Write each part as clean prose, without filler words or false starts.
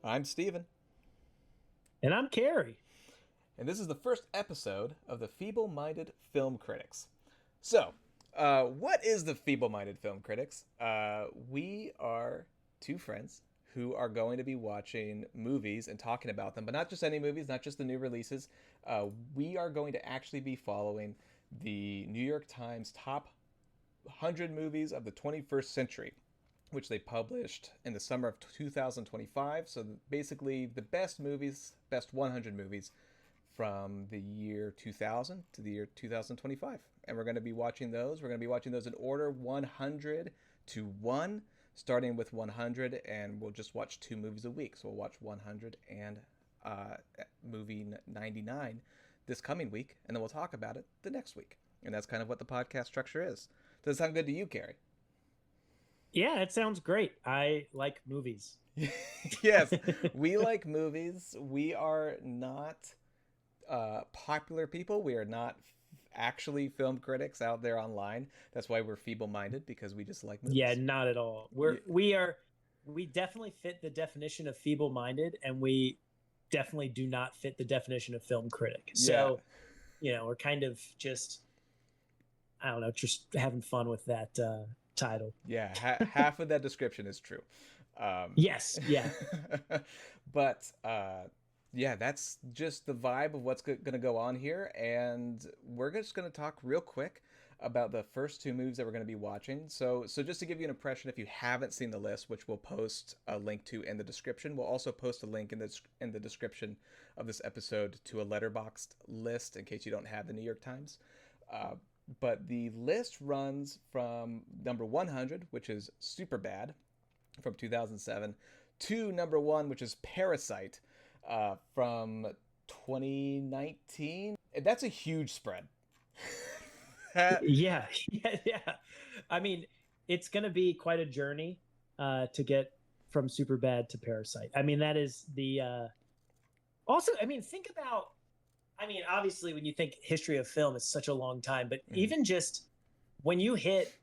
I'm Steven, And I'm Cary. and this is the first episode of the Feebleminded Film Critics. So, what is the Feebleminded Film Critics? We are two friends who are going to be watching movies and talking about them, but not just any movies, not just the new releases. We are going to actually be following the New York Times top 100 movies of the 21st century, which they published in the summer of 2025. So basically, the best movies, best 100 movies from the year 2000 to the year 2025. And we're going to be watching those. We're going to be watching those in order 100 to 1, starting with 100, and we'll just watch two movies a week. So we'll watch 100 and movie 99 this coming week, and then we'll talk about it the next week. And that's kind of what the podcast structure is. Does it sound good to you, Cary? Yeah, it sounds great. I like movies. Yes, we like movies. We are not popular people. We are not actually film critics out there online. That's why we're feeble-minded, because we just like Yeah, movies. not at all. Yeah, We definitely fit the definition of feeble-minded, and we definitely do not fit the definition of film critic. yeah, So, we're kind of just, I don't know, just having fun with that title. yeah. Half of that description is true. Um, Yes, yeah. but yeah, that's just the vibe of what's going to go on here. And we're just going to talk real quick about the first two movies that we're going to be watching. So just to give you an impression, if you haven't seen the list, which we'll post a link to in the description, we'll also post a link in the description of this episode to a letterboxed list in case you don't have the New York Times. Uh, but the list runs from number 100, which is Superbad from 2007, to number one, which is Parasite from 2019. That's a huge spread. Yeah, yeah. I mean, it's going to be quite a journey to get from Superbad to Parasite. I mean, that is the also, I mean, think about, I mean, obviously, when you think history of film, it's such a long time, but Mhm. even just when you hit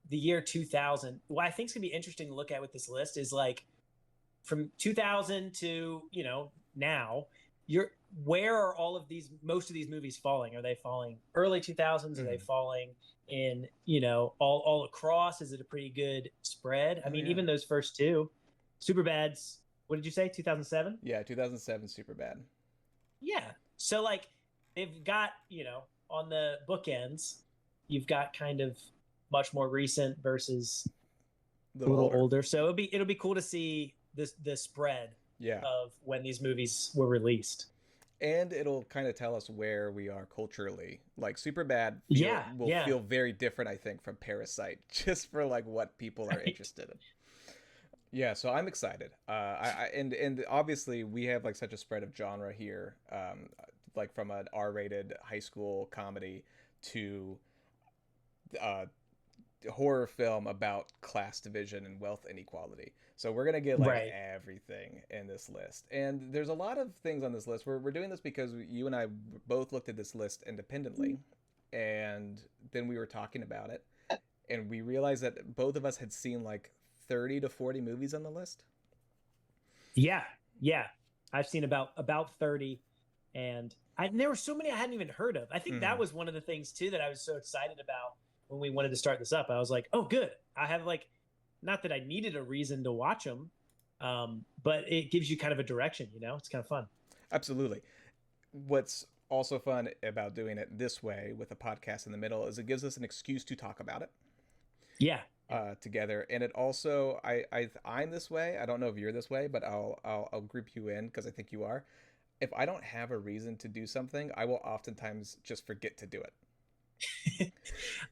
the year 2000, what I think is going to be interesting to look at with this list is like from 2000 to, now, you're where are all of these most of these movies falling? Are they falling early 2000s? Are they Mhm. falling in, all across? Is it a pretty good spread? I Oh mean, yeah, even those first two, Superbad's, what did you say, 2007? yeah, 2007, Superbad. Yeah. So like they've got, on the bookends, you've got kind of much more recent versus A a little little older. older. So it'll be cool to see this the spread Yeah, of when these movies were released. and it'll kind of tell us where we are culturally. Like Superbad Yeah, will yeah. feel very different, I think, from Parasite, just for like what people are Right. interested in. Yeah, so I'm excited. And obviously we have like such a spread of genre here, like from an R-rated high school comedy to uh, horror film about class division and wealth inequality. So we're gonna get like Right. everything in this list, and there's a lot of things on this list. We're doing this because you and I both looked at this list independently, and then we were talking about it, and we realized that both of us had seen like 30 to 40 movies on the list. Yeah. Yeah. I've seen about 30, and there were so many I hadn't even heard of. I think that Mm-hmm. was one of the things too that I was so excited about when we wanted to start this up. I was like, "Oh, good. I have like not that I needed a reason to watch them, but it gives you kind of a direction, It's kind of fun." Absolutely. What's also fun about doing it this way with a podcast in the middle is it gives us an excuse to talk about it Yeah. Yeah. together, and it also I'm this way. I don't know if you're this way, but I'll group you in because I think you are. If I don't have a reason to do something, I will oftentimes just forget to do it.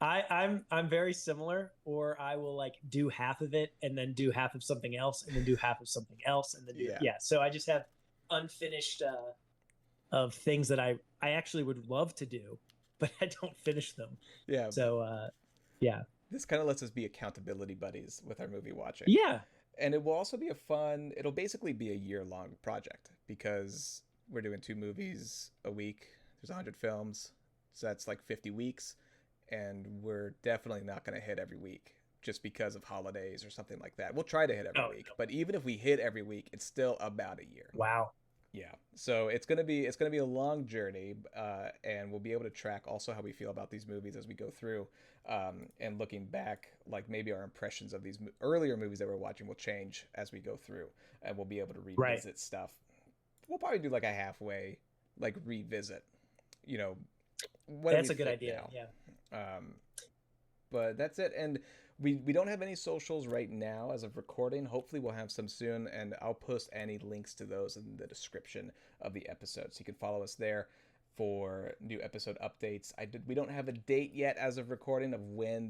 I'm very similar, or I will like do half of it and then do half of something else and then do half of something else and then do Yeah, yeah. So I just have unfinished of things that I actually would love to do, but I don't finish them. yeah. So yeah. This kind of lets us be accountability buddies with our movie watching, Yeah. and it will also be a fun. It'll basically be a year-long project because we're doing two movies a week. There's 100 films, so that's like 50 weeks, and we're definitely not going to hit every week. just because of holidays or something like that. We'll try to hit every Oh, week, no. but even if we hit every week, it's still about a year. Wow. Yeah, so it's gonna be a long journey, and we'll be able to track also how we feel about these movies as we go through, and looking back, like maybe our impressions of these earlier movies that we're watching will change as we go through, and we'll be able to Right. revisit stuff. We'll probably do like a halfway, like revisit, you know, when do we That's a good fit idea. now? Yeah. Um, but that's it. And we don't have any socials right now as of recording. Hopefully we'll have some soon, and I'll post any links to those in the description of the episode, so you can follow us there for new episode updates. We don't have a date yet as of recording of when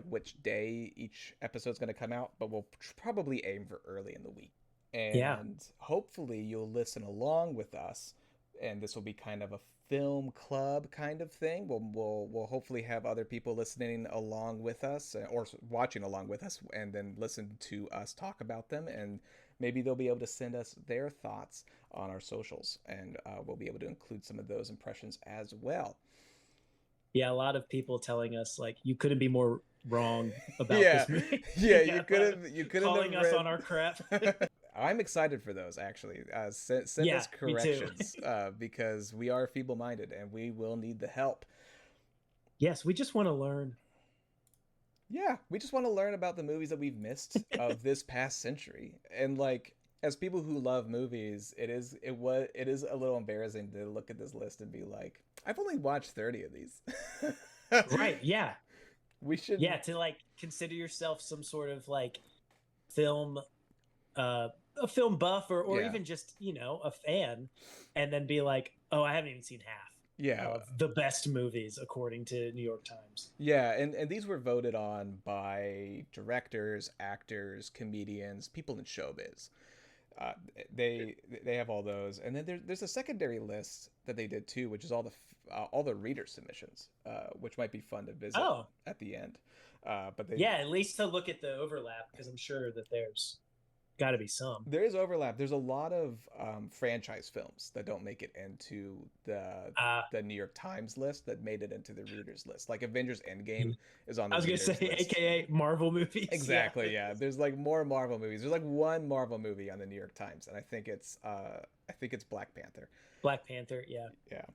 which day each episode's going to come out, but we'll probably aim for early in the week. Yeah. And hopefully you'll listen along with us, and this will be kind of a film club kind of thing. We'll hopefully have other people listening along with us, or watching along with us, and then listen to us talk about them, and maybe they'll be able to send us their thoughts on our socials, and we'll be able to include some of those impressions as well. Yeah. A lot of people telling us like you couldn't be more wrong about Yeah, this movie. yeah, Yeah, you couldn't calling have us read. on our crap. I'm excited for those, actually. Send Yeah, us me too. corrections, because we are feeble-minded and we will need the help. Yes, we just want to learn. Yeah, we just want to learn about the movies that we've missed of this past century. And like, as people who love movies, it is a little embarrassing to look at this list and be like, I've only watched 30 of these. Right. Yeah. We should. Yeah. To like consider yourself some sort of like film, uh, a film buff, or Yeah. even just, a fan, and then be like, oh, I haven't even seen half Yeah. of the best movies according to New York Times. Yeah, and these were voted on by directors, actors, comedians, people in showbiz. Uh, they have all those, and then there's a secondary list that they did too, which is all the reader submissions, which might be fun to visit Oh, at the end. But yeah, at least to look at the overlap, because I'm sure that there's got to be some. there is overlap. There's a lot of franchise films that don't make it into Uh, the New York Times list that made it into the readers list. Like Avengers Endgame is on I the was gonna readers say, list. AKA Marvel movies. Exactly, yeah. There's like more Marvel movies. There's like one Marvel movie on the New York Times, and I think it's Black Panther. Black Panther. Yeah. Yeah,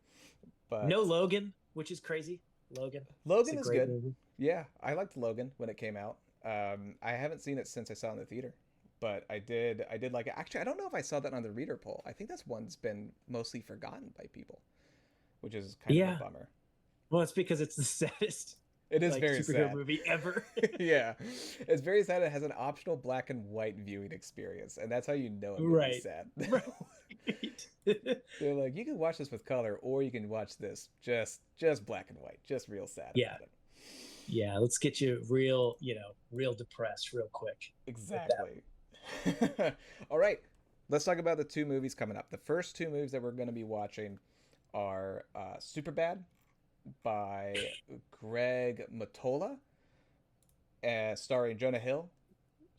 but No Logan, which is crazy. Logan. It's Logan a is great good. movie. Yeah, I liked Logan when it came out. I haven't seen it since I saw it in the theater, but I did like it. Actually, I don't know if I saw that on the reader poll. I think that's one's been mostly forgotten by people, which is kind of a Yeah. bummer. Well, it's because it's the saddest It is like very superhero sad. movie ever. Yeah, it's very sad. It has an optional black and white viewing experience, and that's how you know a movie's Right. sad. Right. They're like, you can watch this with color, or you can watch this just black and white, just real sad Yeah. about it. Yeah, let's get you real, real depressed real quick. Exactly. All right, let's talk about the two movies coming up. The first two movies that we're going to be watching are Superbad by Greg Mottola, starring Jonah Hill.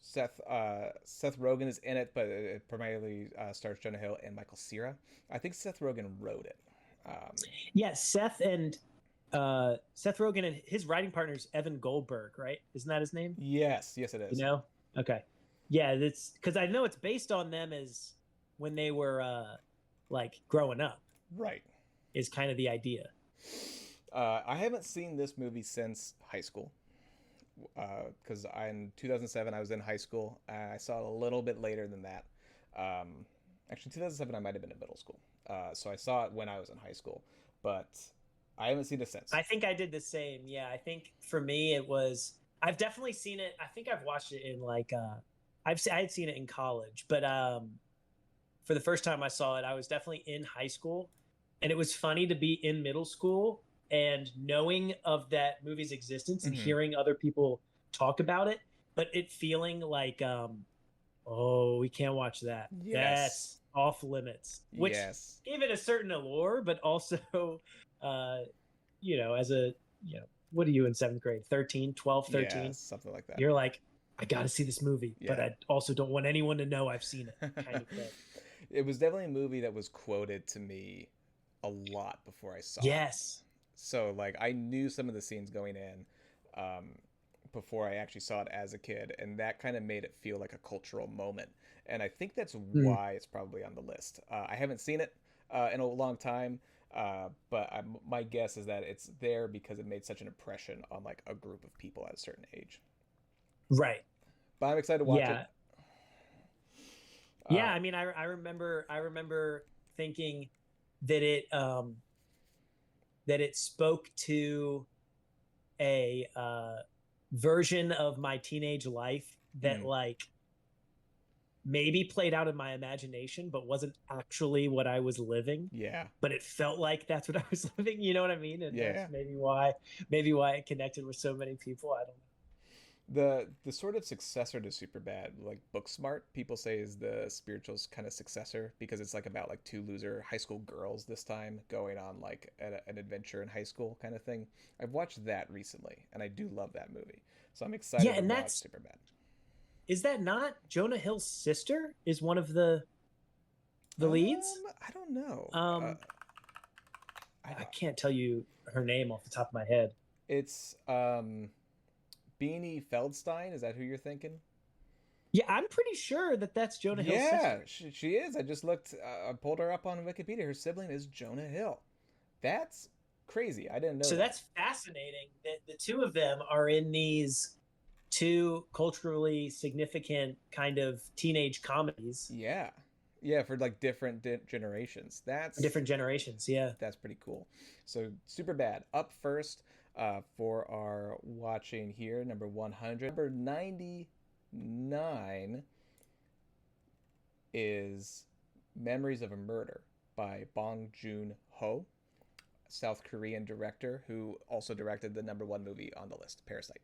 Seth Rogen is in it, but it primarily stars Jonah Hill and Michael Cera. I think Seth Rogen wrote it. Yeah, Seth Rogen and his writing partner's Evan Goldberg, right? Isn't that his name? Yes, it is. Okay. Yeah, that's because I know it's based on them as when they were like growing up. Right. Is kind of the idea. I haven't seen this movie since high school. Because in 2007 I was in high school. I saw it a little bit later than that. Actually, 2007 I might have been in middle school. So I saw it when I was in high school, but I haven't seen it since. I think I did the same. Yeah, I think for me it was. I've definitely seen it. I think I've watched it in like. I had seen it in college, but for the first time I saw it, I was definitely in high school, and it was funny to be in middle school and knowing of that movie's existence and hearing other people talk about it, but it feeling like, oh, we can't watch that. Yes. That's off limits. Which gave it a certain allure, but also, as a, what are you in seventh grade? 13, 12, 13? Yeah, something like that. You're like, I got to see this movie, but I also don't want anyone to know I've seen it, kind of thing. It was definitely a movie that was quoted to me a lot before I saw it. Yes. So like I knew some of the scenes going in before I actually saw it as a kid, and that kind of made it feel like a cultural moment. And I think that's Mm. why it's probably on the list. I haven't seen it in a long time, but my guess is that it's there because it made such an impression on like a group of people at a certain age. Right. But I'm excited to watch it. Yeah. Yeah. Uh, I mean, I remember thinking that it spoke to a version of my teenage life that mm, like maybe played out in my imagination, but wasn't actually what I was living. yeah, But it felt like that's what I was living. You know what I mean? And that's yeah. maybe why it connected with so many people. I don't know. The sort of successor to Superbad, like Booksmart, people say is the spiritual kind of successor because it's like about like two loser high school girls this time going on like an adventure in high school kind of thing. I've watched that recently, and I do love that movie, so I'm Yeah, excited to and watch that's Superbad. is that not Jonah Hill's sister? Is one of the leads? I don't know. Um, I I don't. can't tell you her name off the top of my head. It's Beanie Feldstein. Is that who you're thinking? Yeah, I'm pretty sure that that's Jonah Hill's Yeah, sister. she is. I just looked. I pulled her up on Wikipedia. Her sibling is Jonah Hill. That's crazy. I didn't know So that. that's fascinating that the two of them are in these two culturally significant kind of teenage comedies, Yeah, yeah, for like different generations. different generations. Yeah. That's pretty cool. So super bad. Up first for our watching here, number 100. Number 99 is Memories of a Murder by Bong Joon-ho, South Korean director who also directed the number one movie on the list, Parasite.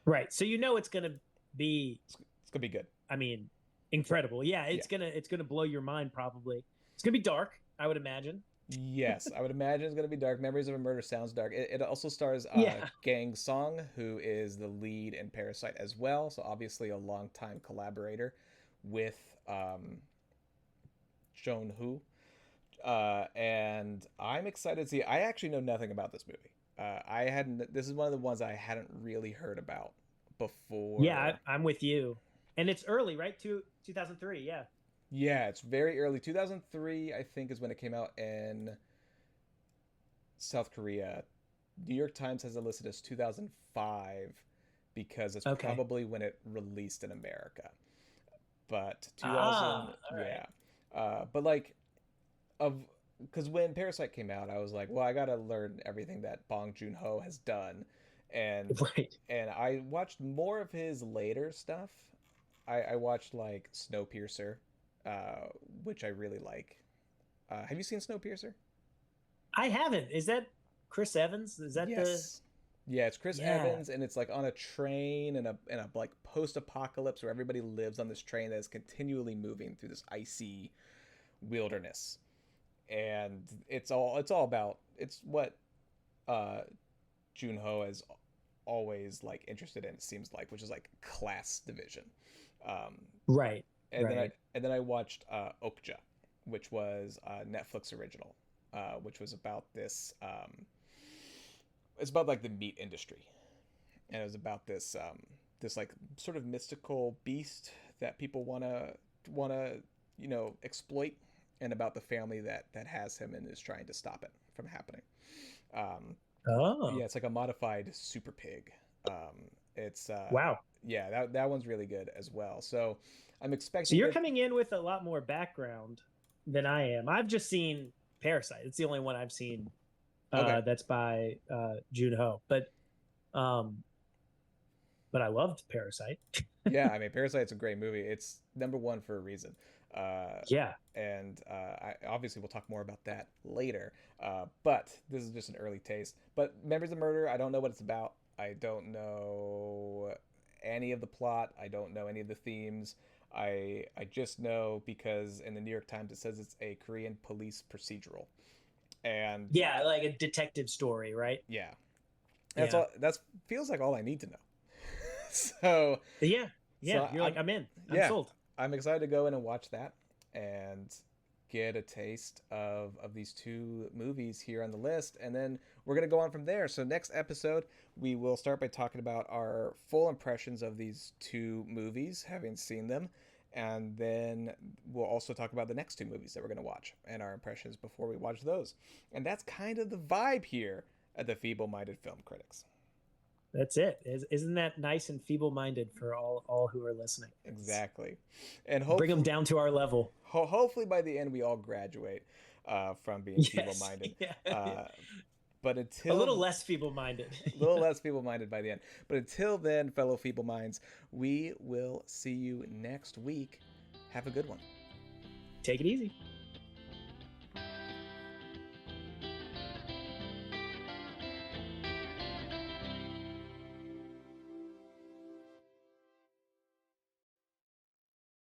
Right. So you know it's going to be, It's gonna be good. I mean, incredible. Yeah, Yeah. it's going to blow your mind probably. It's going to be dark, I would imagine. Yes, I would imagine it's going to be dark. Memories of a Murder sounds dark. It also stars Yeah. Gang Song, who is the lead in Parasite as well. So obviously a longtime collaborator with Joan Hu. And I'm excited to see. I actually know nothing about this movie. I hadn't. This is one of the ones I hadn't really heard about Yeah, before. I'm with you. And it's early, right? 2003. Yeah. Yeah, it's very early. 2003, I think, is when it came out in South Korea. New York Times has it listed as 2005 because it's Okay. probably when it released in America. But 2000, Ah, all right. yeah. But like of because when Parasite came out, I was like, well, I gotta learn everything that Bong Joon-ho has done, and Right. I watched more of his later stuff. I watched like Snowpiercer, uh, which I really like. Have you seen Snowpiercer? I haven't. Is that Chris Evans? Is that the Yes. Yeah, it's Chris Yeah. Evans, and it's like on a train in a like post-apocalypse where everybody lives on this train that is continually moving through this icy wilderness, and it's all about it's what uh Junho is always like interested in. It seems like, which is like class division. Um, Right. and then I Right. and then I watched Okja, which was a Netflix original, which was about this. It's about like the meat industry, and it was about this like sort of mystical beast that people wanna exploit, and about the family that has him and is trying to stop it from happening. Um, yeah, Oh. it's like a modified super pig. It's Wow. yeah, that one's really good as well. So I'm So expecting you're it. coming in with a lot more background than I am. I've just seen Parasite. It's the only one I've seen Okay. that's by Ho. Um but I loved Parasite. Yeah, I mean, Parasite's a great movie. It's number one for a reason. Uh, Yeah. and obviously we'll talk more about that later. But this is just an early taste. But Memories of Murder, I don't know what it's about. I don't know any of the plot. I don't know any of the themes. I just know because in the New York Times it says it's a Korean police procedural. And Yeah, like a detective story, right? yeah, that's Yeah. all. That's feels like all I need to know. so Yeah. Yeah. so You're like, I'm in. I'm yeah, sold. I'm excited to go in and watch that. And get a taste of these two movies here on the list, and then we're going to go on from there. So next episode, we will start by talking about our full impressions of these two movies, having seen them, and then we'll also talk about the next two movies that we're going to watch and our impressions before we watch those. And that's kind of the vibe here at the Feeble-Minded Film Critics. That's it. Isn't that nice and feeble-minded for all who are listening? Exactly. And hopefully, bring them down to our level. Hopefully by the end we all graduate from being feeble-minded. Yeah. But until a little less feeble-minded. A little less feeble-minded by the end. But until then, fellow feeble minds, we will see you next week. Have a good one. Take it easy.